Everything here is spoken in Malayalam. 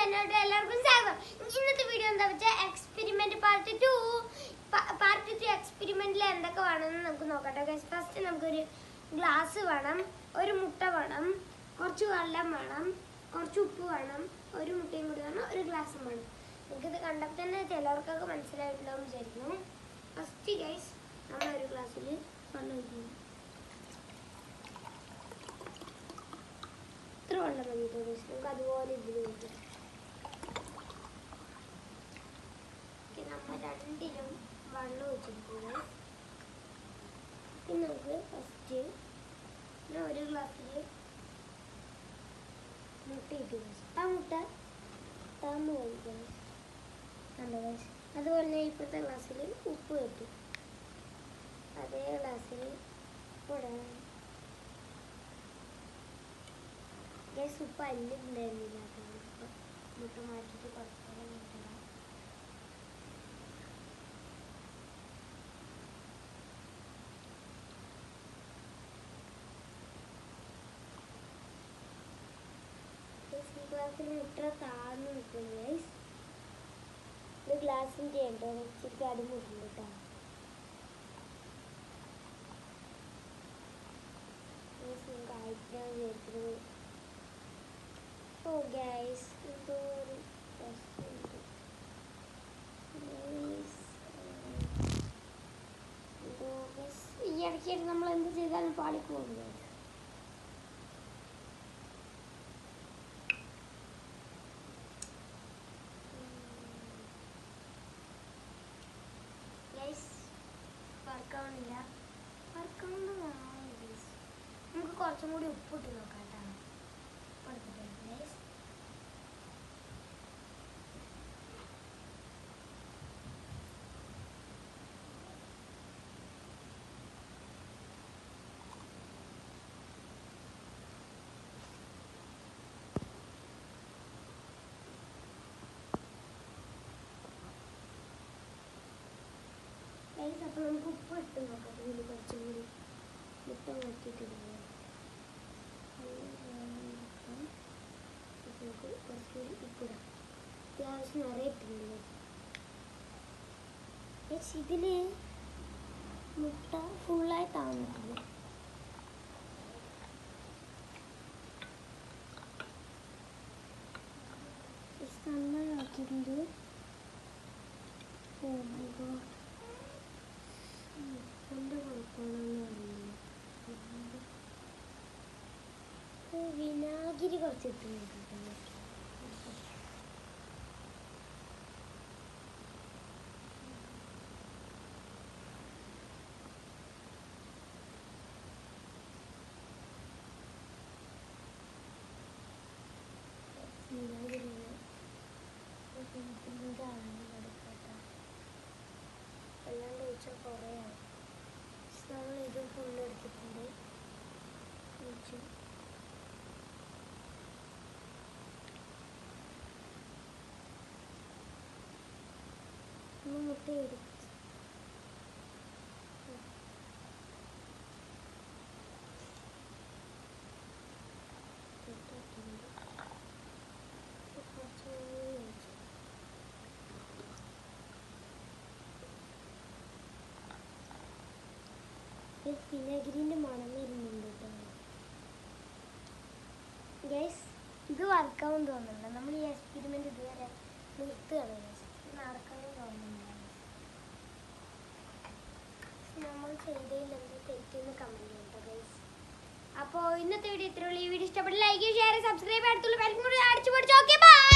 ചാനലിലോട്ട് എല്ലാവർക്കും സ്വാഗതം. ഇന്നത്തെ വീഡിയോ എന്താ വെച്ചാൽ എക്സ്പെരിമെന്റ് പാർട്ട് 2 എക്സ്പെരിമെന്റിൽ എന്തൊക്കെ വേണമെന്ന് നമുക്ക് നോക്കട്ടെ. ഫസ്റ്റ് നമുക്കൊരു ഗ്ലാസ് വേണം, ഒരു മുട്ട വേണം, കുറച്ച് വെള്ളം വേണം, കുറച്ച് ഉപ്പ് വേണം, ഒരു മുട്ടയും കൂടി വേണം, ഒരു ഗ്ലാസും വേണം. നമുക്കിത് കണ്ടപ്പോൾ തന്നെ ചിലവർക്കൊക്കെ മനസ്സിലായിട്ടുണ്ടാവും വിചാരിക്കുന്നു. ഫസ്റ്റ് ഗൈസ് നമ്മളൊരു ഗ്ലാസ്സിൽ വെള്ളം ഒഴിക്കുന്നു. ഇത്ര വെള്ളം മതി ഗൈസ്, നമുക്ക് അതുപോലെ ഇതിൽ വയ്ക്കാം. നമ്മൾ രണ്ടിലും വെള്ളം ഒഴിച്ചിരിക്കുന്നത്. പിന്നെ നമുക്ക് ഫസ്റ്റ് ഒരു ഗ്ലാസ്സിൽ മുട്ട ഇട്ടു. ആ മുട്ട താന്ന് കഴിക്കണം. അതുപോലെ തന്നെ ഇപ്പോഴത്തെ ഗ്ലാസ്സിൽ ഉപ്പ് കെട്ടി, അതേ ഗ്ലാസ്സിൽ ഗ്യാസ് ഉപ്പ് അല്ലുണ്ടായിരുന്നില്ല. മുട്ട മാറ്റിയിട്ട് കുറച്ചുകൂടെ മുട്ട ഗ്ലാസ്സിൽ മുട്ട താഴ്ന്നു നിൽക്കുന്നു ഗൈസ്. ഇത് ഗ്ലാസിൻ്റെ ഉണ്ടോ വെച്ചിട്ട് അടിമുട്ടില്ല കേട്ടോ. ഓ ഗൈസ് എന്തോ ഒരു ഈ ഇടയ്ക്കായിട്ട് നമ്മൾ എന്ത് ചെയ്താലും പാളിപ്പോകും. വർക്കാവുന്നില്ല, നമുക്ക് കുറച്ചും കൂടി ഉപ്പിട്ട് നോക്കാം കേട്ടോ. അപ്പോൾ നമുക്ക് ഉപ്പ് ഇട്ട് നോക്കാം. ഇതിൽ കുറച്ചും കൂടി മുട്ട മാറ്റിയിട്ടില്ല. നമുക്ക് കുറച്ചുകൂടി ഉപ്പിടാം. അത്യാവശ്യം നിറയെ ഇട്ടിട്ടുണ്ട്. ഇതിൽ മുട്ട ഫുള്ളായിട്ടാവുന്നില്ല. നന്നായി ആക്കിയിട്ടുണ്ട്. ഓ മൈ ഗോഡ്, വിനാഗിരി കുറച്ച് ഇട്ട് നോക്കാം. എല്ലാം കഴിച്ചാൽ കുറേ ആവും. നമ്മൾ ഇത് ഫുള്ള് എടുത്തിട്ടുണ്ട്. മുട്ട എടുത്ത് വിനാഗിരിൻ്റെ മണം വരുന്നുണ്ട് കേട്ടോ ഗൈസ്. ഇത് വർക്കാവും തോന്നുന്നുണ്ട്. നമ്മൾ ഈ എക്സ്പെരിമെൻ്റ് ഇതുവരെ നിർത്തുകയാണ് ഗൈസ്. നടക്കാനും തോന്നുന്നുണ്ട്. നമ്മൾ ചെയ്തതിൽ എന്ത് തെറ്റെന്ന് കമൻറ്റ് ചെയ്യും കേട്ടോ ഗൈസ്. അപ്പോൾ ഇന്നത്തെ വീഡിയോ ഇത്രയുള്ളൂ. ഈ വീഡിയോ ഇഷ്ടപ്പെട്ട ലൈക്ക്, ഷെയർ, സബ്സ്ക്രൈബ്, അടുത്തുള്ള ബെൽ കൂടി അടിച്ചു പൊടിച്ചു. Okay bye.